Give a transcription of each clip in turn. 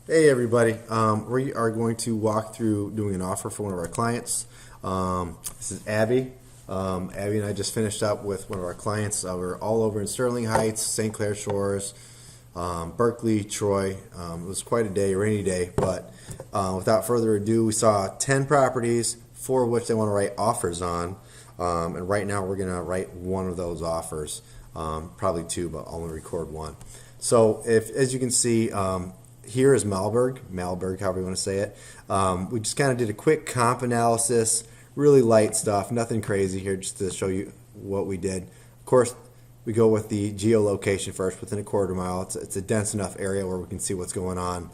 Hey everybody, we are going to walk through doing an offer for one of our clients. This is Abby. Abby and I just finished up with one of our clients. We're all over in Sterling Heights, St. Clair Shores, Berkeley, Troy. It was quite a day, rainy day, but without further ado, we saw 10 properties, 4 of which they want to write offers on. And right now we're going to write one of those offers, probably 2, but I'll only record one. So as you can see, here is Malberg, however you want to say it. We just kind of did a quick comp analysis, really light stuff, nothing crazy here, just to show you what we did. Of course, we go with the geolocation first, within a quarter mile. It's a dense enough area where we can see what's going on.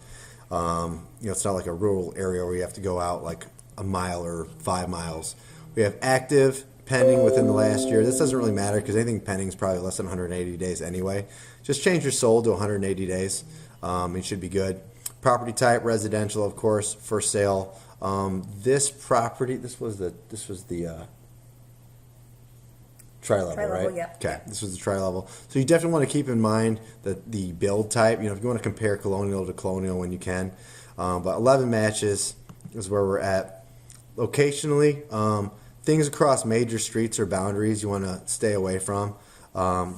It's not like a rural area where you have to go out like a mile or 5 miles. We have active, pending within the last year. This doesn't really matter because anything pending is probably less than 180 days anyway. Just change your sold to 180 days. It should be good. Property type, residential, of course, for sale. This property, this was the tri-level, Tri-level, right? yep. Okay, this was the tri-level. So you definitely want to keep in mind that the build type, if you want to compare colonial to colonial when you can. But 11 matches is where we're at. Locationally, things across major streets or boundaries you want to stay away from.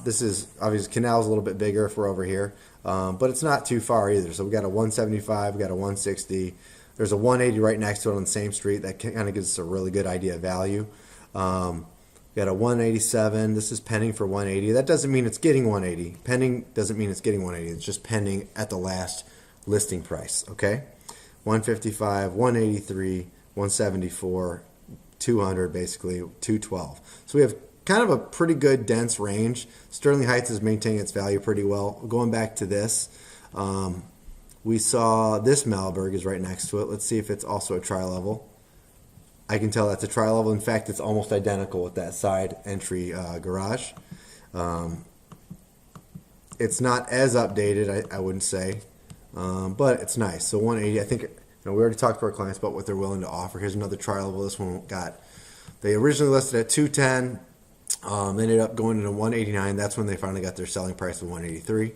This is obviously canal's a little bit bigger if we're over here, but it's not too far either. So we got a 175, we got a 160. There's a 180 right next to it on the same street. That kind of gives us a really good idea of value. We got a 187. This is pending for 180. That doesn't mean it's getting 180. Pending doesn't mean it's getting 180. It's just pending at the last listing price. Okay, 155, 183, 174, 200, basically 212. So we have kind of a pretty good dense range. Sterling Heights is maintaining its value pretty well. Going back to this, we saw this Malberg is right next to it. Let's see if it's also a tri-level. I can tell that's a tri-level. In fact, it's almost identical with that side entry garage. It's not as updated, I wouldn't say, but it's nice. So 180, I think, we already talked to our clients about what they're willing to offer. Here's another tri-level. This one they originally listed at 210. They ended up going into 189. That's when they finally got their selling price of 183.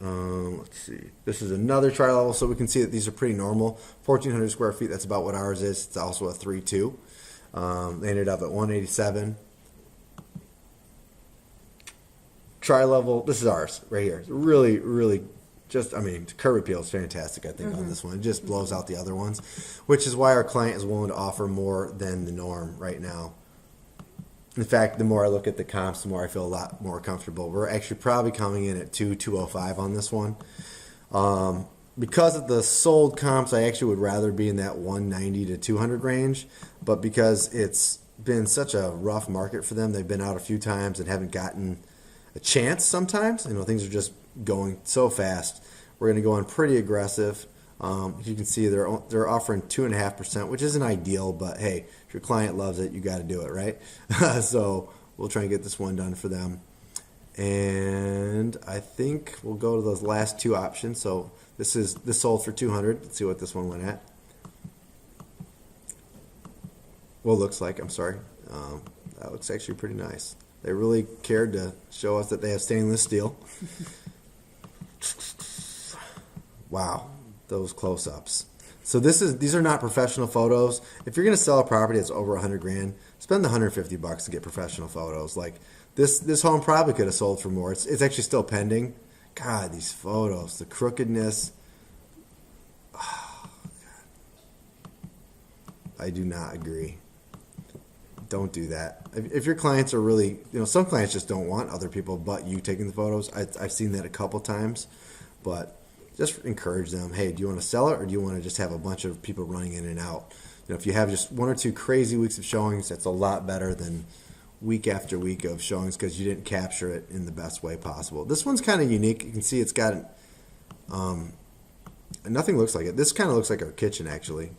Let's see. This is another tri-level, so we can see that these are pretty normal. 1,400 square feet. That's about what ours is. It's also a 3.2. They ended up at 187. Tri-level. This is ours right here. It's really, really. Curb appeal is fantastic, I think, on this one. It just blows out the other ones, which is why our client is willing to offer more than the norm right now. In fact, the more I look at the comps, the more I feel a lot more comfortable. We're actually probably coming in at 205 on this one. Because of the sold comps, I actually would rather be in that 190 to 200 range, but because it's been such a rough market for them, they've been out a few times and haven't gotten a chance sometimes. Things are just going so fast. We're going to go in pretty aggressive. You can see they're offering 2.5%, which isn't ideal, but hey, if your client loves it, you got to do it, right? So we'll try and get this one done for them. And I think we'll go to those last 2 options. So this sold for 200. Let's see what this one went at. Well, looks like, I'm sorry. That looks actually pretty nice. They really cared to show us that they have stainless steel. Wow, those close-ups. So these are not professional photos. If you're going to sell a property that's over 100 grand, spend the $150 to get professional photos. Like this home probably could have sold for more. It's actually still pending. God, these photos, the crookedness. Oh, God. I do not agree. Don't do that. If your clients are really, some clients just don't want other people but you taking the photos. I've seen that a couple times, but just encourage them. Hey, do you want to sell it or do you want to just have a bunch of people running in and out? If you have just 1 or 2 crazy weeks of showings, that's a lot better than week after week of showings because you didn't capture it in the best way possible. This one's kind of unique. You can see it's got nothing looks like it. This kind of looks like our kitchen actually.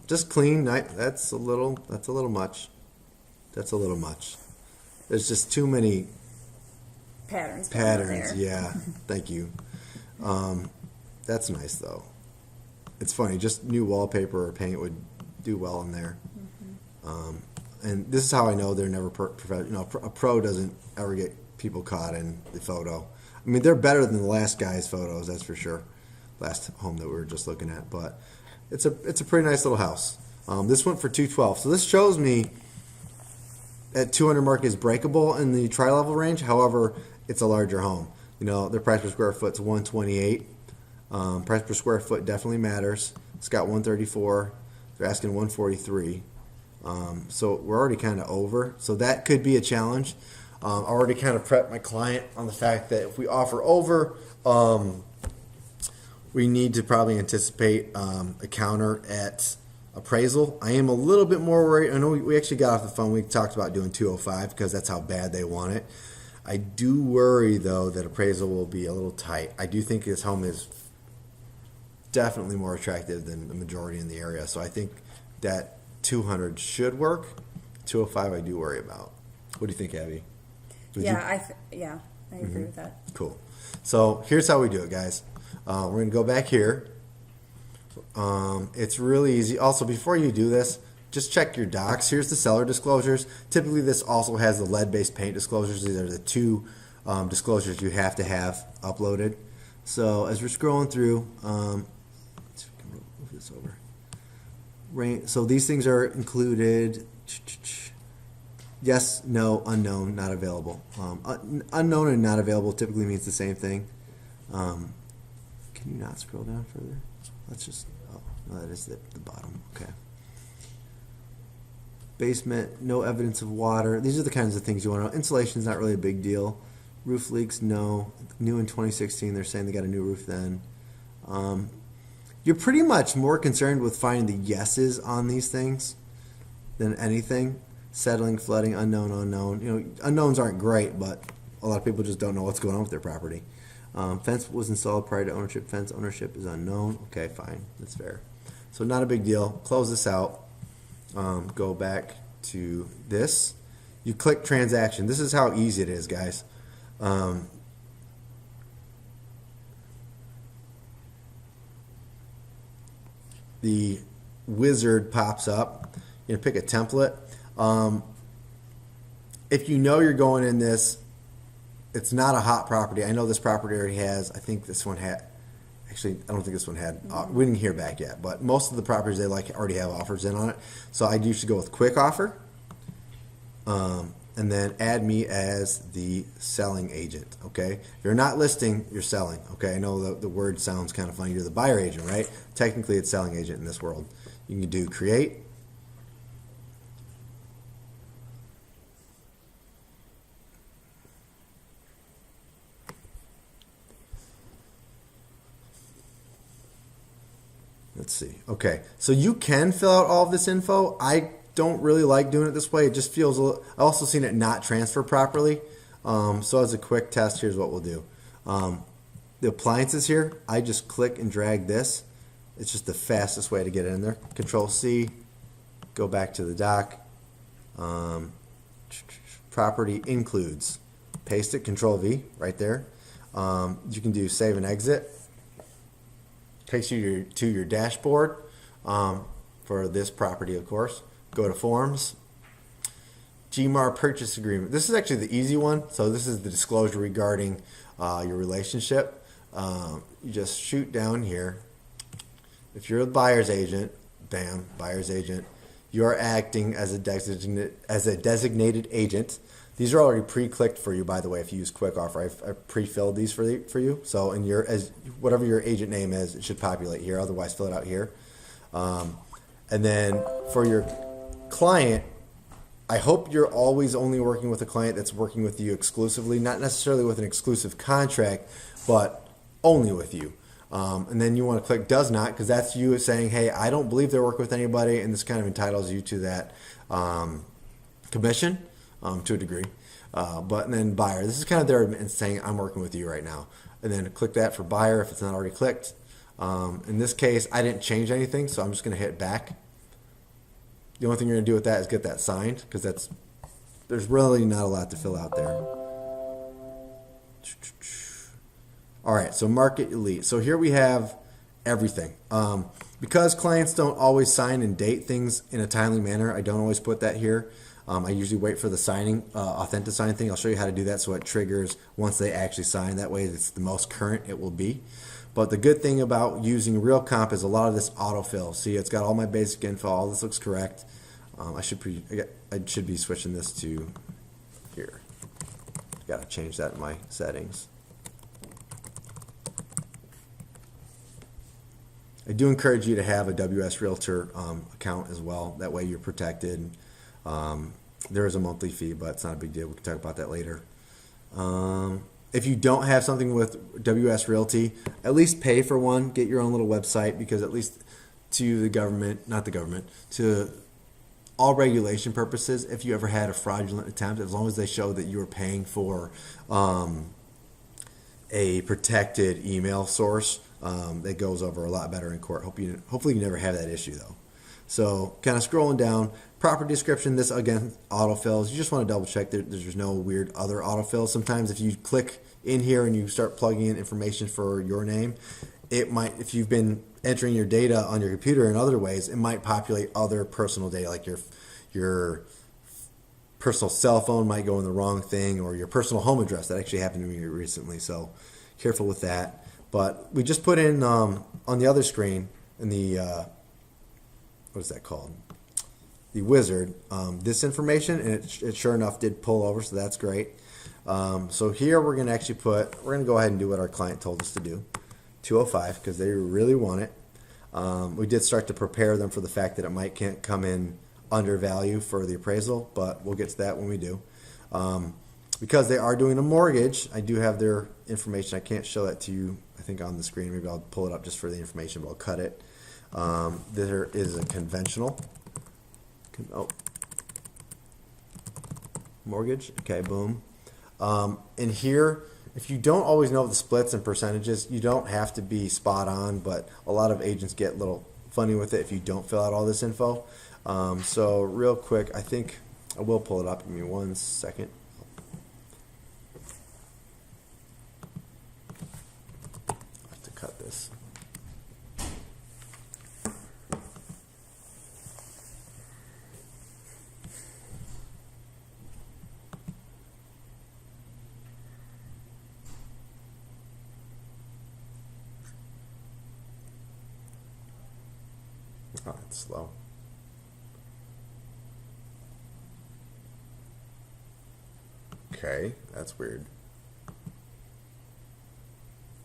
Just clean. That's a little much. That's a little much. There's just too many patterns. Yeah. Thank you. That's nice though. It's funny. Just new wallpaper or paint would do well in there. And this is how I know they're never professional. A pro doesn't ever get people caught in the photo. I mean, they're better than the last guy's photos, that's for sure. Last home that we were just looking at, but it's a pretty nice little house. This went for 212. So this shows me at 200 mark is breakable in the tri-level range. However, it's a larger home. You know, their price per square foot is 128. Price per square foot definitely matters. It's got 134. They're asking 143. So we're already kind of over. So that could be a challenge. I already kind of prepped my client on the fact that if we offer over, we need to probably anticipate a counter at appraisal. I am a little bit more worried. I know we actually got off the phone. We talked about doing 205 because that's how bad they want it. I do worry, though, that appraisal will be a little tight. I do think this home is definitely more attractive than the majority in the area. So I think that 200 should work. 205 I do worry about. What do you think, Abby? I agree with that. Cool. So here's how we do it, guys. We're going to go back here. It's really easy. Also, before you do this, just check your docs. Here's the seller disclosures. Typically, this also has the lead-based paint disclosures. These are the two disclosures you have to have uploaded. So as we're scrolling through, let's see if we can move this over. So these things are included. Yes, no, unknown, not available. Unknown and not available typically means the same thing. Can you not scroll down further? Let's just, no, that is the bottom. Okay. Basement, no evidence of water. These are the kinds of things you want to know. Insulation is not really a big deal. Roof leaks, no. New in 2016, they're saying they got a new roof then. You're pretty much more concerned with finding the yeses on these things than anything. Settling, flooding, unknown, unknown. You know, unknowns aren't great, but a lot of people just don't know what's going on with their property. Fence was installed prior to ownership. Fence ownership is unknown. Okay, fine. That's fair. So not a big deal. Close this out. Go back to this. You click transaction. This is how easy it is, guys. The wizard pops up. You pick a template. If you know you're going in this, it's not a hot property. I know this property already has, I think this one had, actually, I don't think this one had, we didn't hear back yet, but most of the properties they like already have offers in on it. So I usually go with quick offer, and then add me as the selling agent, okay? If you're not listing, you're selling, okay? I know the word sounds kind of funny. You're the buyer agent, right? Technically, it's selling agent in this world. You can do create. Let's see. Okay, so you can fill out all of this info. I don't really like doing it this way. It just feels a little, I also seen it not transfer properly. So as a quick test, here's what we'll do. The appliances here, I just click and drag this. It's just the fastest way to get it in there. Control C, go back to the doc. Property includes. Paste it, Control V, right there. You can do save and exit. Takes you to your dashboard for this property, of course. Go to forms. GMAR purchase agreement. This is actually the easy one. So this is the disclosure regarding your relationship. You just shoot down here. If you're a buyer's agent, bam, buyer's agent. You are acting as a designated agent. These are already pre-clicked for you, by the way. If you use Quick Offer, I've pre-filled these for you. So in whatever your agent name is, it should populate here. Otherwise, fill it out here. And then for your client, I hope you're always only working with a client that's working with you exclusively, not necessarily with an exclusive contract, but only with you. And then you want to click does not, because that's you saying, hey, I don't believe they're working with anybody, and this kind of entitles you to that commission. To a degree, but then buyer. This is kind of there saying I'm working with you right now, and then click that for buyer if it's not already clicked. In this case, I didn't change anything, so I'm just going to hit back. The only thing you're going to do with that is get that signed, because there's really not a lot to fill out there. All right, so market elite. So here we have everything. Because clients don't always sign and date things in a timely manner, I don't always put that here. I usually wait for the signing, authentic sign thing. I'll show you how to do that so it triggers once they actually sign. That way it's the most current it will be. But the good thing about using Real Comp is a lot of this autofill. See, it's got all my basic info. All this looks correct. I should be switching this to here. Got to change that in my settings. I do encourage you to have a WS Realtor account as well. That way you're protected. There is a monthly fee, but it's not a big deal. We can talk about that later. If you don't have something with WS Realty, at least pay for one. Get your own little website, because at least to the government, not the government, to all regulation purposes, if you ever had a fraudulent attempt, as long as they show that you were paying for a protected email source, that goes over a lot better in court. Hopefully you never have that issue though. So kind of scrolling down, property description, this again, autofills. You just want to double check that there's no weird other autofills. Sometimes if you click in here and you start plugging in information for your name, it might, if you've been entering your data on your computer in other ways, it might populate other personal data, like your personal cell phone might go in the wrong thing, or your personal home address. That actually happened to me recently, so careful with that. But we just put in on the other screen in the what is that called? The wizard. This information, and it sure enough did pull over, so that's great. So here we're going to actually we're going to go ahead and do what our client told us to do, 205, because they really want it. We did start to prepare them for the fact that it might can't come in under value for the appraisal, but we'll get to that when we do. Because they are doing a mortgage, I do have their information. I can't show that to you, I think, on the screen. Maybe I'll pull it up just for the information, but I'll cut it. There is a conventional mortgage. Okay, boom. And here, if you don't always know the splits and percentages, you don't have to be spot on, but a lot of agents get a little funny with it if you don't fill out all this info. So real quick, I think I will pull it up. Give me 1 second. I have to cut this. Oh, it's slow. Okay, that's weird.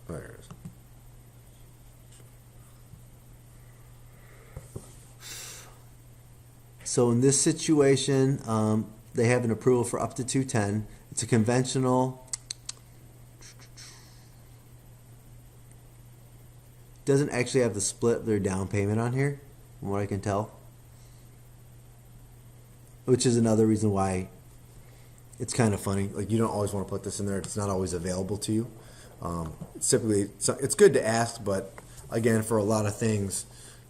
There it is. So in this situation, they have an approval for up to 210. It's a conventional. Doesn't actually have the split of their down payment on here, from what I can tell. Which is another reason why it's kind of funny. Like, you don't always want to put this in there. It's not always available to you. Typically, it's good to ask, but again, for a lot of things,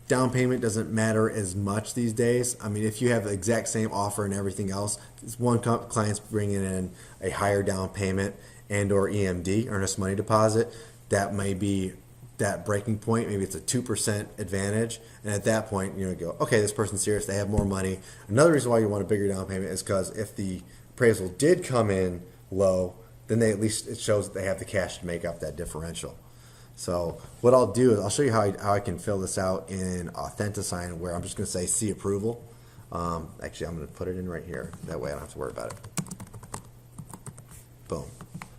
down payment doesn't matter as much these days. I mean, if you have the exact same offer and everything else, one client's bringing in a higher down payment and or EMD, earnest money deposit, that may be that breaking point. Maybe it's a 2% advantage, and at that point you go, okay, this person's serious, they have more money. Another reason why you want a bigger down payment is because if the appraisal did come in low, then at least it shows that they have the cash to make up that differential. So what I'll do is I'll show you how I can fill this out in Authentisign, where I'm just going to say see approval. Actually, I'm going to put it in right here. That way I don't have to worry about it. Boom.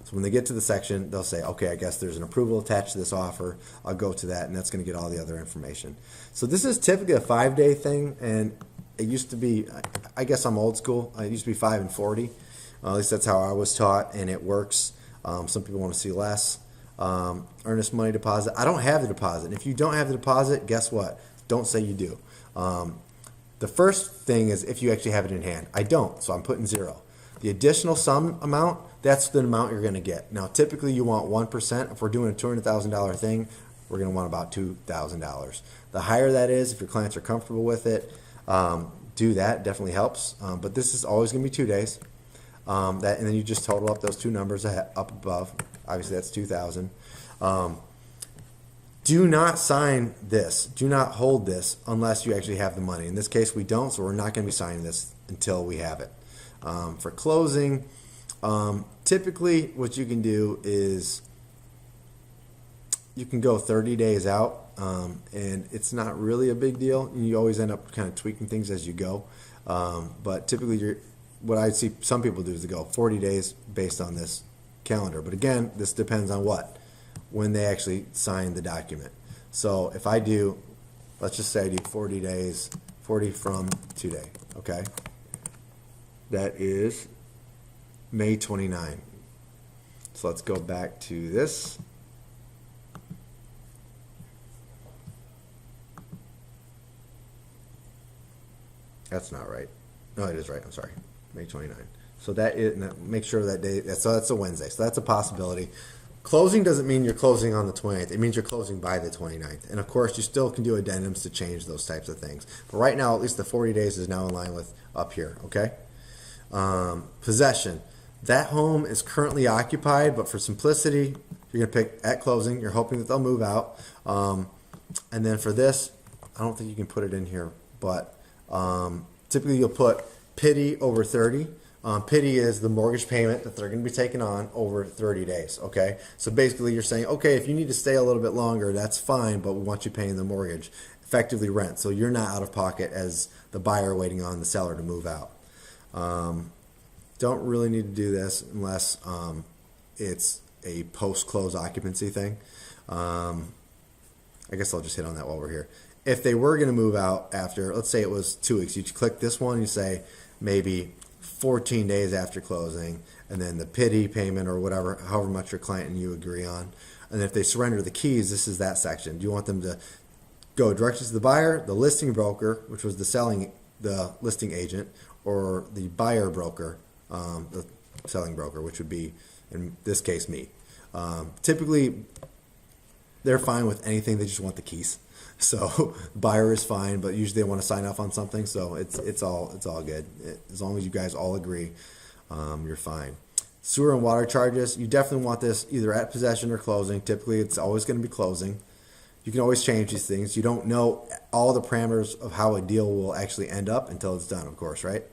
So when they get to the section, they'll say, okay, I guess there's an approval attached to this offer. I'll go to that, and that's going to get all the other information. So this is typically a 5-day thing, and it used to be, I guess I'm old school. It used to be 5 and 40. At least that's how I was taught, and it works. Some people want to see less. Earnest money deposit. I don't have the deposit. And if you don't have the deposit, guess what? Don't say you do. The first thing is if you actually have it in hand. I don't, so I'm putting 0. The additional sum amount, that's the amount you're going to get. Now, typically you want 1%. If we're doing a $200,000 thing, we're going to want about $2,000. The higher that is, if your clients are comfortable with it, do that. Definitely helps. But this is always going to be 2 days. And then you just total up those two numbers up above. Obviously, that's 2,000. Do not sign this. Do not hold this unless you actually have the money. In this case, we don't, so we're not going to be signing this until we have it. For closing, typically what you can do is you can go 30 days out, and it's not really a big deal. You always end up kind of tweaking things as you go. But typically, what I see some people do is they go 40 days based on this calendar. But again, this depends on when they actually sign the document. So if I do, let's just say I do 40 days, 40 from today, okay? That is May 29. So let's go back to this. That's not right. No, it is right. I'm sorry. May 29. So that is, make sure that day, so that's a Wednesday. So that's a possibility. Closing doesn't mean you're closing on the 29th. It means you're closing by the 29th. And of course, you still can do addendums to change those types of things. But right now, at least the 40 days is now in line with up here, okay? Possession. That home is currently occupied, but for simplicity, you're going to pick at closing. You're hoping that they'll move out. And then for this, I don't think you can put it in here, but typically you'll put pity over 30. Pity is the mortgage payment that they're going to be taking on over 30 days, okay? So basically you're saying, okay, if you need to stay a little bit longer, that's fine, but we want you paying the mortgage, effectively rent. So you're not out of pocket as the buyer waiting on the seller to move out. Don't really need to do this unless it's a post-close occupancy thing. I guess I'll just hit on that while we're here. If they were going to move out after, let's say it was 2 weeks, you click this one, you say maybe 14 days after closing, and then the pity payment or whatever, however much your client and you agree on. And if they surrender the keys, this is that section. Do you want them to go directly to the buyer, the listing broker, which was the listing agent, or the buyer broker, the selling broker, which would be, in this case, me. Typically, they're fine with anything. They just want the keys. So buyer is fine, but usually they want to sign off on something. So it's all good. As long as you guys all agree, you're fine. Sewer and water charges, you definitely want this either at possession or closing. Typically, it's always going to be closing. You can always change these things. You don't know all the parameters of how a deal will actually end up until it's done, of course, right?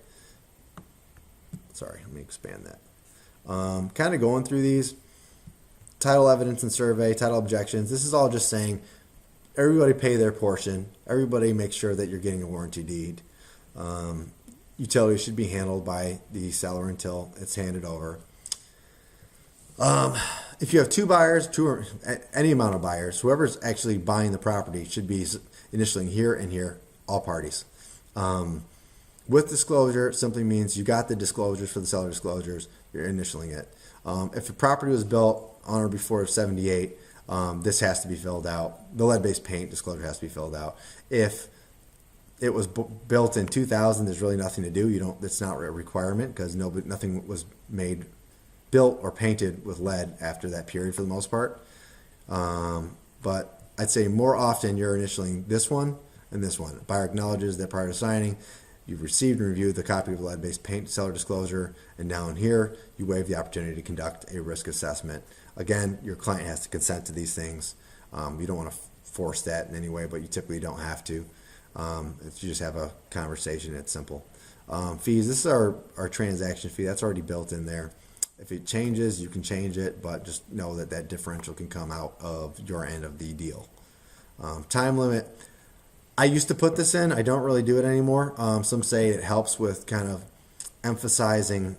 Sorry, let me expand that. Kind of going through these. Title evidence and survey, title objections. This is all just saying everybody pay their portion. Everybody make sure that you're getting a warranty deed. Utilities should be handled by the seller until it's handed over. If you have two buyers, or any amount of buyers, whoever's actually buying the property should be initialing here and here, all parties. With disclosure, it simply means you got the disclosures for the seller disclosures, you're initialing it. If the property was built on or before 78, this has to be filled out. The lead-based paint disclosure has to be filled out. If it was built in 2000, there's really nothing to do. It's not a requirement because nothing was built or painted with lead after that period for the most part. But I'd say more often you're initialing this one and this one. Buyer acknowledges that prior to signing, you've received and reviewed the copy of the lead-based paint seller disclosure, and down here, you waive the opportunity to conduct a risk assessment. Again, your client has to consent to these things. You don't want to force that in any way, but you typically don't have to. If you just have a conversation, it's simple. Fees, this is our transaction fee. That's already built in there. If it changes, you can change it, but just know that that differential can come out of your end of the deal. Time limit. I used to put this in. I don't really do it anymore. Some say it helps with kind of emphasizing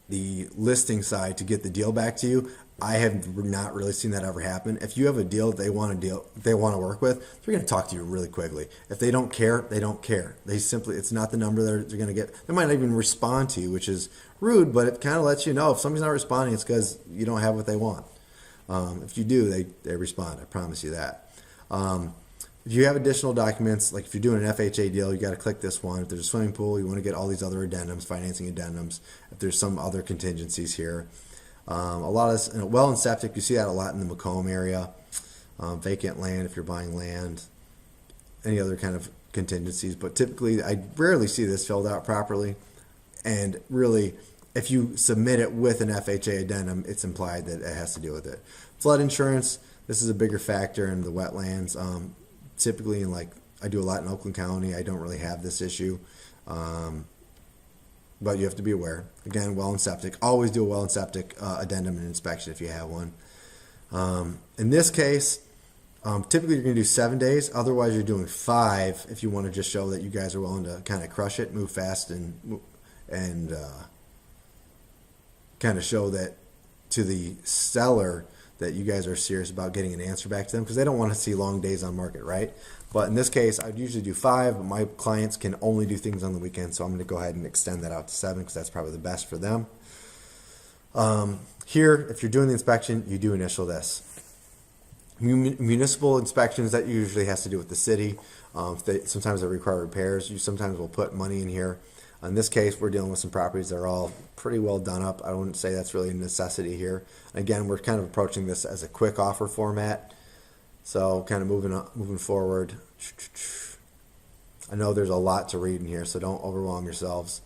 the listing side to get the deal back to you. I have not really seen that ever happen. If you have a deal that they want to work with, they're going to talk to you really quickly. If they don't care, they don't care. It's not the number they're going to get. They might not even respond to you, which is rude, but it kind of lets you know if somebody's not responding, it's because you don't have what they want. If you do, they respond. I promise you that. If you have additional documents, like if you're doing an FHA deal, you got to click this one. If there's a swimming pool, you want to get all these other addendums, financing addendums. If there's some other contingencies here. A lot of this, well and septic, you see that a lot in the Macomb area. Vacant land, if you're buying land, any other kind of contingencies. But typically, I rarely see this filled out properly. And really, if you submit it with an FHA addendum, it's implied that it has to deal with it. Flood insurance, this is a bigger factor in the wetlands. Typically, I do a lot in Oakland County, I don't really have this issue. but you have to be aware. Again, well and septic. Always do a well and septic addendum and inspection if you have one. In this case, typically you're going to do 7 days. Otherwise, you're doing 5 if you want to just show that you guys are willing to kind of crush it, move fast, and kind of show that to the seller that you guys are serious about getting an answer back to them, because they don't want to see long days on market, right? But in this case, I'd usually do 5, but my clients can only do things on the weekend, so I'm going to go ahead and extend that out to 7 because that's probably the best for them. Here, if you're doing the inspection, you do initial this. Municipal inspections, that usually has to do with the city. Sometimes they require repairs. You sometimes will put money in here. In this case, we're dealing with some properties that are all pretty well done up. I wouldn't say that's really a necessity here. Again, we're kind of approaching this as a quick offer format. So kind of moving forward. I know there's a lot to read in here, so don't overwhelm yourselves.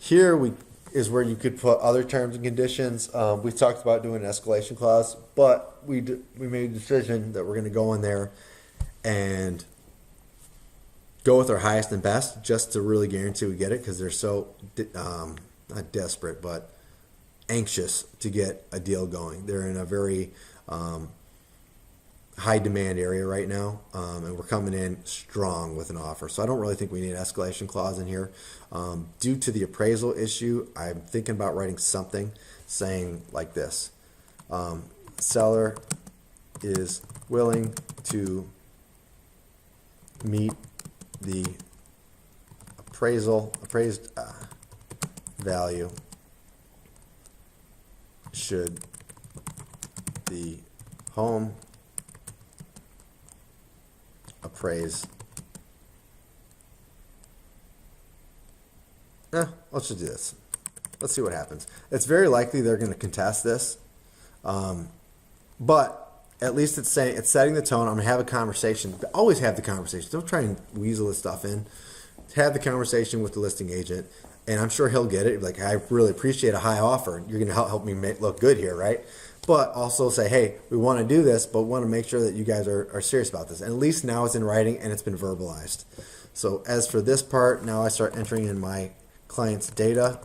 Here is where you could put other terms and conditions. We talked about doing an escalation clause, but we made a decision that we're going to go in there and go with our highest and best just to really guarantee we get it, because they're so not desperate but anxious to get a deal going. They're in a very high demand area right now, and we're coming in strong with an offer. So I don't really think we need an escalation clause in here. Due to the appraisal issue, I'm thinking about writing something saying like this: seller is willing to meet the appraised value should the home appraise. Let's just do this. Let's see what happens. It's very likely they're going to contest this, but at least it's setting the tone. I'm going to have a conversation. Always have the conversation. Don't try and weasel this stuff in. Have the conversation with the listing agent, and I'm sure he'll get it. Like, I really appreciate a high offer. You're going to help me look good here, right? But also say, hey, we want to do this, but we want to make sure that you guys are serious about this. And at least now it's in writing and it's been verbalized. So as for this part, now I start entering in my client's data.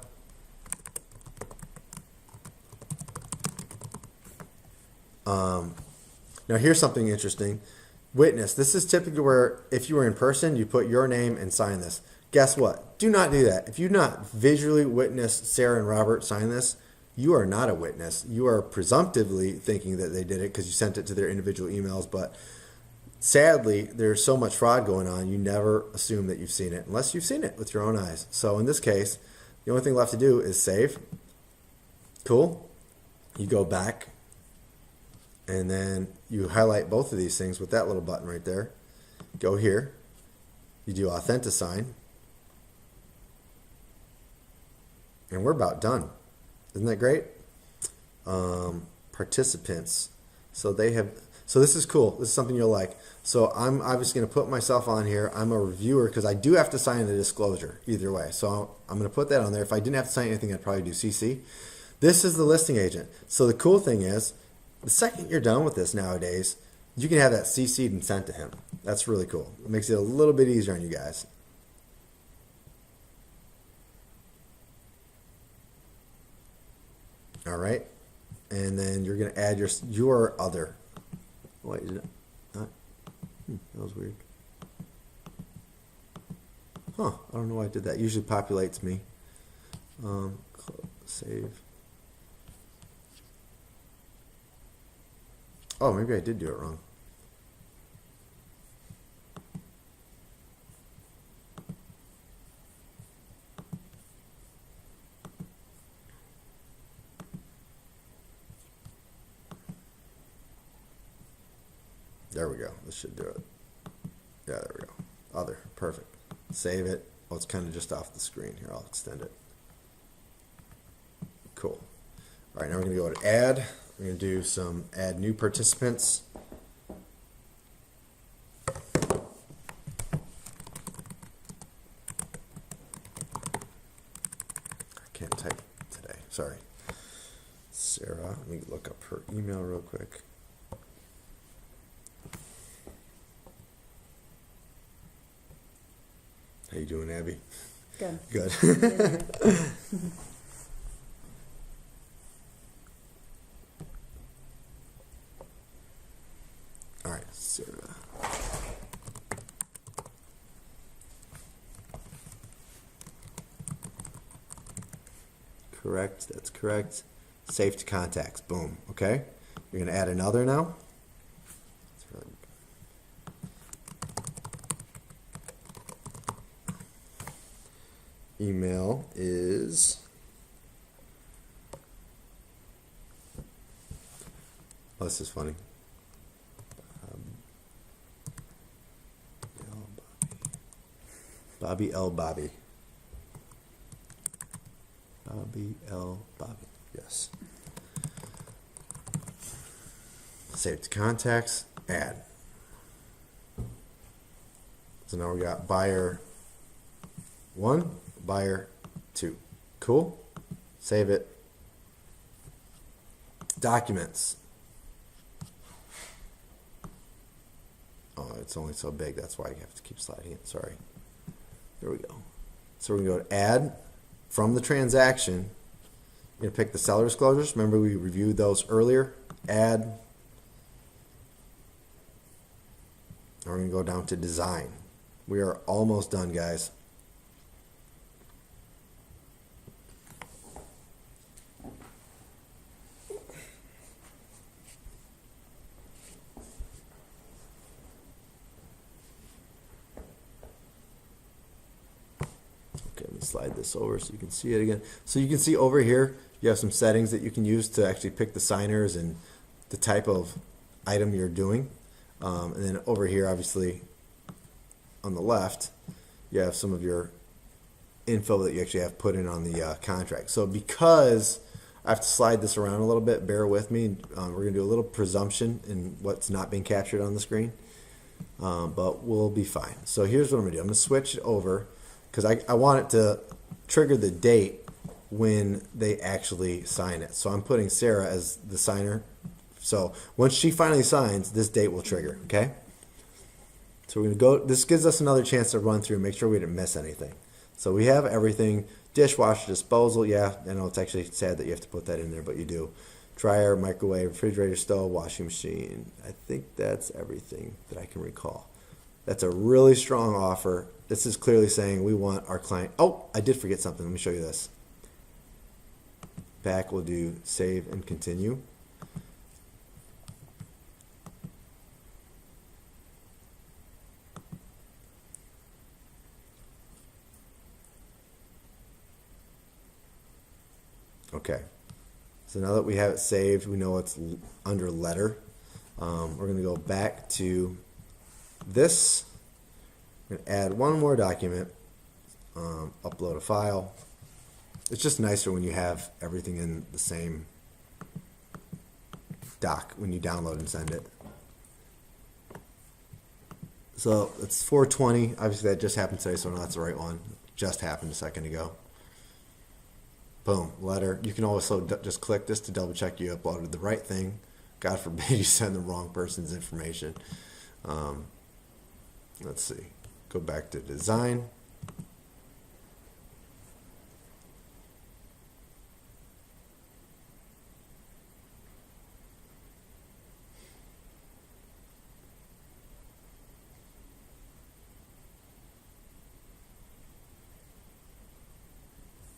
Now here's something interesting. Witness. This is typically where if you were in person, you put your name and sign this. Guess what? Do not do that. If you not visually witness Sarah and Robert sign this, you are not a witness. You are presumptively thinking that they did it because you sent it to their individual emails. But sadly, there's so much fraud going on, you never assume that you've seen it unless you've seen it with your own eyes. So in this case, the only thing left to do is save. Cool. You go back, and then you highlight both of these things with that little button right there. Go here. You do Authentisign. And we're about done. Isn't that great? Participants. So this is cool. This is something you'll like. So I'm obviously going to put myself on here. I'm a reviewer because I do have to sign the disclosure either way. So I'm going to put that on there. If I didn't have to sign anything, I'd probably do CC. This is the listing agent. So the cool thing is, the second you're done with this nowadays, you can have that CC'd and sent to him. That's really cool. It makes it a little bit easier on you guys. All right. And then you're going to add your other. Wait, is it not? That was weird. Huh. I don't know why I did that. It usually populates me. Save. Oh, maybe I did do it wrong. There we go. This should do it. Yeah, there we go. Other. Perfect. Save it. Oh, it's kind of just off the screen here. I'll extend it. Cool. All right, now we're going to go to add. We're going to do some add new participants. I can't type today. Sorry. Sarah, let me look up her email real quick. How you doing, Abby? Good. Good. Good. All right, Sarah. Correct, that's correct. Save to contacts, boom, okay? You're gonna add another now. Email is oh, this is funny. Bobby L. Bobby. Bobby L. Bobby. Yes. Save to contacts. Add. So now we got buyer 1, buyer 2. Cool. Save it. Documents. Oh, it's only so big. That's why I have to keep sliding it. Sorry. There we go. So we're going to go to add from the transaction. You're going to pick the seller disclosures. Remember we reviewed those earlier. Add. And we're going to go down to design. We are almost done, guys. Okay, let me slide this over so you can see it again. So you can see over here, you have some settings that you can use to actually pick the signers and the type of item you're doing. And then over here, obviously, on the left, you have some of your info that you actually have put in on the contract. So because I have to slide this around a little bit, bear with me. We're going to do a little presumption in what's not being captured on the screen. But we'll be fine. So here's what I'm going to do. I'm going to switch it over because I want it to trigger the date when they actually sign it. So I'm putting Sarah as the signer. So once she finally signs, this date will trigger, okay? So we're going to go, this gives us another chance to run through and make sure we didn't miss anything. So we have everything, dishwasher, disposal, yeah, I know it's actually sad that you have to put that in there, but you do. Dryer, microwave, refrigerator, stove, washing machine. I think that's everything that I can recall. That's a really strong offer. This is clearly saying we want our client, oh, I did forget something, let me show you this. Back, we'll do save and continue. Okay, so now that we have it saved, we know it's under letter. We're going to go back to this. We're going to add one more document, upload a file. It's just nicer when you have everything in the same doc when you download and send it. So it's 420. Obviously that just happened today, so no, that's the right one. Just happened a second ago. Boom, letter. You can also just click this to double check you uploaded the right thing. God forbid you send the wrong person's information. Let's see. Go back to design.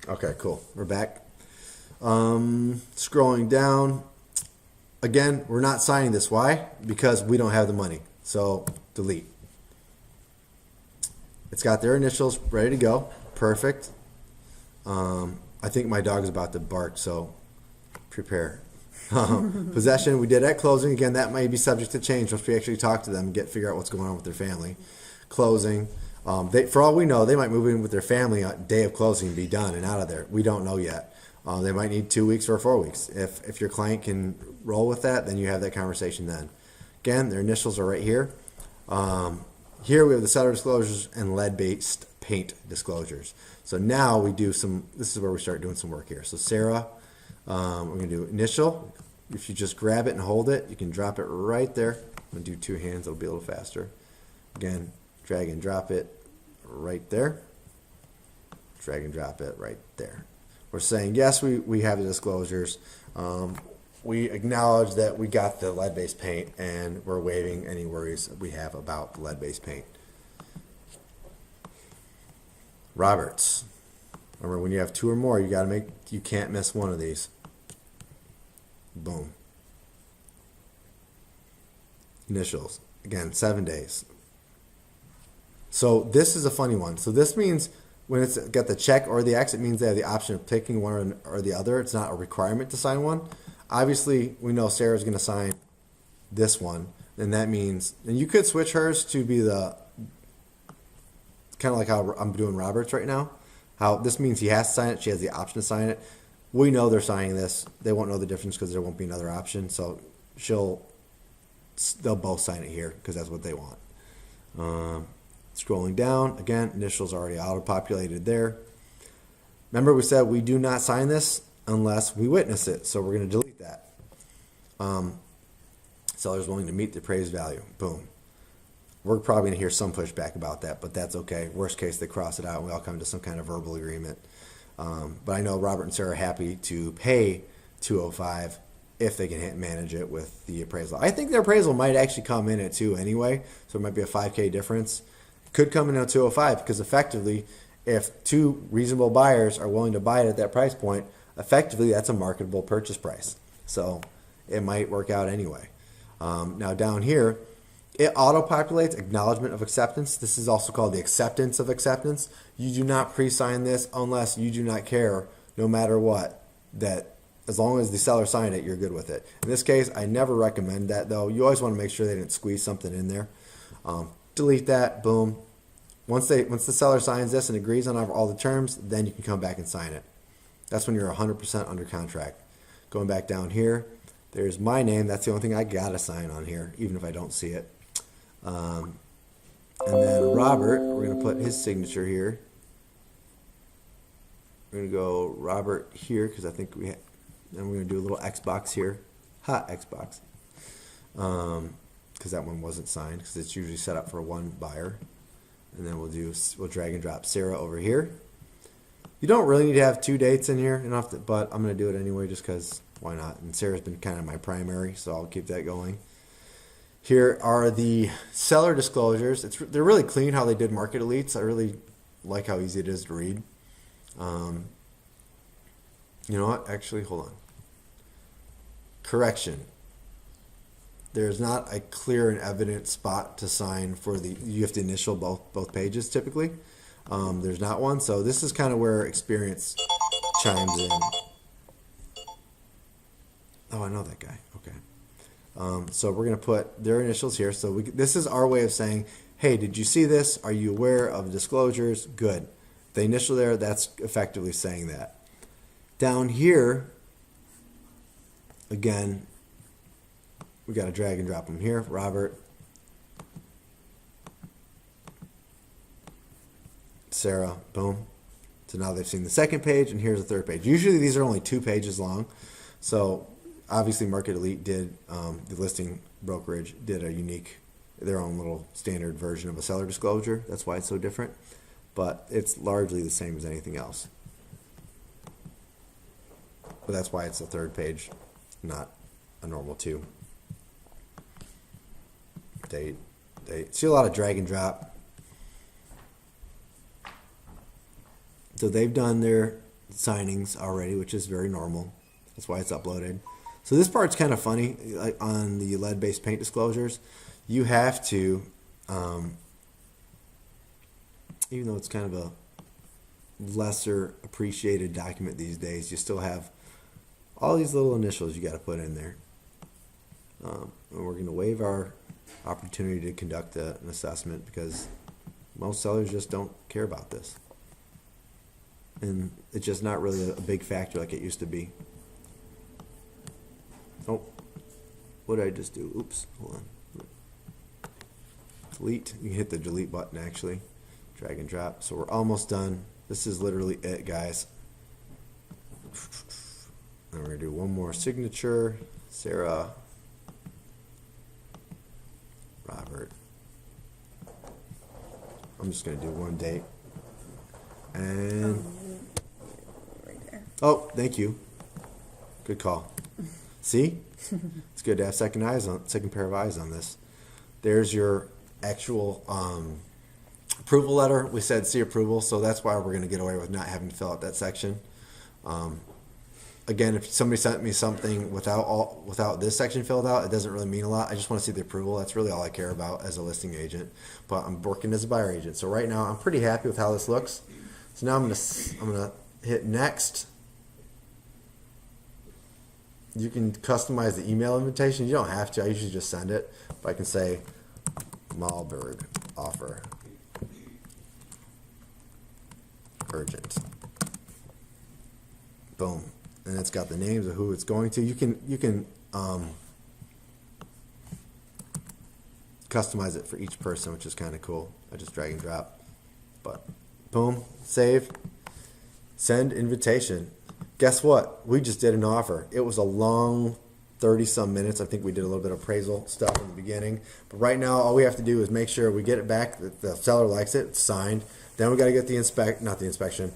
Okay, cool. We're back. Scrolling down. Again, we're not signing this. Why? Because we don't have the money. So delete. It's got their initials ready to go. Perfect. I think my dog is about to bark, so prepare. Possession, we did at closing. Again, that may be subject to change once we actually talk to them and figure out what's going on with their family. Closing. For all we know, they might move in with their family on day of closing and be done and out of there. We don't know yet. They might need 2 weeks or 4 weeks. If your client can roll with that, then you have that conversation then. Again, their initials are right here. Here we have the seller disclosures and lead-based paint disclosures. So now we do some, this is where we start doing some work here. So Sarah, we're going to do initial. If you just grab it and hold it, you can drop it right there. I'm going to do 2 hands. It'll be a little faster. Again, drag and drop it right there. drag and drop it right there. We're saying, yes, we have the disclosures. We acknowledge that we got the lead-based paint, and we're waiving any worries we have about the lead-based paint. Roberts. Remember, when you have two or more, you can't miss one of these. Boom. Initials. Again, 7 days. So this is a funny one. So this means when it's got the check or the X, it means they have the option of picking one or the other. It's not a requirement to sign one. Obviously, we know Sarah's going to sign this one, and that means, and you could switch hers to be the, kind of like how I'm doing Roberts right now. How this means he has to sign it. She has the option to sign it. We know they're signing this. They won't know the difference because there won't be another option. So they'll both sign it here because that's what they want. Scrolling down, again, initials already auto-populated there. Remember we said we do not sign this unless we witness it. So we're going to delete that. Seller's willing to meet the appraised value. Boom. We're probably going to hear some pushback about that, but that's okay. Worst case, they cross it out and we all come to some kind of verbal agreement. But I know Robert and Sarah are happy to pay $205 if they can manage it with the appraisal. I think their appraisal might actually come in at 2 anyway, so it might be a $5K difference. Could come in at 205 because effectively, if two reasonable buyers are willing to buy it at that price point, effectively that's a marketable purchase price. So it might work out anyway. Now down here, it auto-populates acknowledgement of acceptance. This is also called the acceptance of acceptance. You do not pre-sign this unless you do not care, no matter what, that as long as the seller signed it, you're good with it. In this case, I never recommend that, though. You always want to make sure they didn't squeeze something in there. Delete that, boom. Once the seller signs this and agrees on all the terms, then you can come back and sign it. That's when you're 100% under contract. Going back down here, there's my name. That's the only thing I got to sign on here, even if I don't see it. And then Robert, we're going to put his signature here. We're going to go Robert here because I think we have, and we're going to do a little X box here. X box. Because that one wasn't signed because it's usually set up for one buyer. And then we'll drag and drop Sarah over here. You don't really need to have 2 dates in here, but I'm going to do it anyway just because why not? And Sarah's been kind of my primary, so I'll keep that going. Here are the seller disclosures. They're really clean how they did Market Elites. I really like how easy it is to read. You know what? Actually, hold on. Correction. There's not a clear and evident spot to sign for you have to initial both pages typically. There's not one. So this is kind of where experience chimes in. Oh, I know that guy. Okay. So we're going to put their initials here. So this is our way of saying, hey, did you see this? Are you aware of disclosures? Good. The initial there, that's effectively saying that. Down here, again, we got to drag and drop them here. Robert, Sarah, boom. So now they've seen the second page, and here's the third page. Usually these are only 2 pages long. So obviously Market Elite did, the listing brokerage did their own little standard version of a seller disclosure. That's why it's so different. But it's largely the same as anything else. But that's why it's the third page, not a normal 2. Date. See a lot of drag and drop. So they've done their signings already, which is very normal. That's why it's uploaded. So this part's kind of funny. Like on the lead-based paint disclosures, you have to, even though it's kind of a lesser appreciated document these days, you still have all these little initials you got to put in there. And we're going to waive our opportunity to conduct an assessment because most sellers just don't care about this. And it's just not really a big factor like it used to be. Oh, what did I just do? Oops, hold on. Delete. You can hit the delete button actually. Drag and drop. So we're almost done. This is literally it, guys. And we're going to do one more signature. Sarah. Robert. I'm just going to do one date. And Right there. oh, thank you. Good call. See, it's good to have second pair of eyes on this. There's your actual approval letter. We said see approval, so that's why we're going to get away with not having to fill out that section. Again, if somebody sent me something without this section filled out, it doesn't really mean a lot. I just want to see the approval. That's really all I care about as a listing agent. But I'm working as a buyer agent, so right now I'm pretty happy with how this looks. So now I'm gonna hit next. You can customize the email invitation. You don't have to. I usually just send it. But I can say Malberg offer urgent. Boom. And it's got the names of who it's going to. You can customize it for each person, which is kind of cool. I just drag and drop. But boom, save, send invitation. Guess what? We just did an offer. It was a long 30-some minutes. I think we did a little bit of appraisal stuff in the beginning. But right now, all we have to do is make sure we get it back, that the seller likes it, it's signed. Then we got to get the inspection.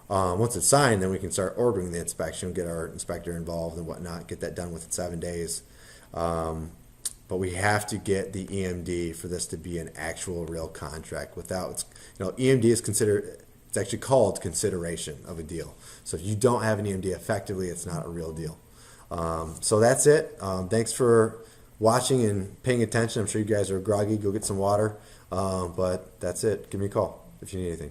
Once it's signed, then we can start ordering the inspection, get our inspector involved and whatnot, get that done within 7 days. But we have to get the EMD for this to be an actual real contract. Without, EMD is considered, it's actually called consideration of a deal. So if you don't have an EMD, effectively, it's not a real deal. So that's it. Thanks for watching and paying attention. I'm sure you guys are groggy. Go get some water. But that's it. Give me a call if you need anything.